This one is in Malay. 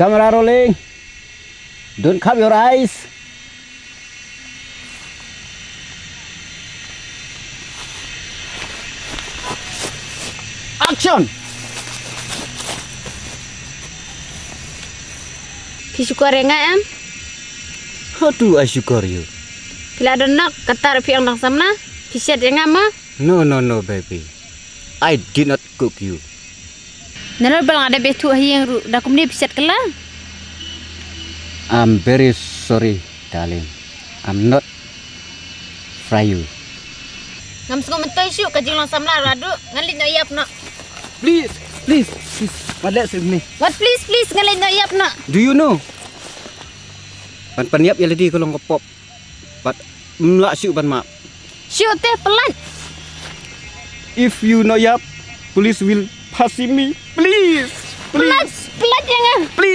Camera rolling. Don't cover your eyes. Action. Syukur enggak am? How do I syukur you? Bila ada nak kata repi ang samna, piset enggak mah? No, baby. I did not cook you. Nalo balang ada betu yang dah kumni piset kala. I'm very sorry, darling. I'm not fry you. Ngam suka mentoy syuk kajing lang samna radu ngalit no iap no. Please. Let's me. What please ngalit no iap no. Do you know? Pan yap ya lady kalau ngepop. But nggak syuk pan maaf. Syuk teh pelan. If you know yap, police will pass me. Please. Pelan jangan. Please.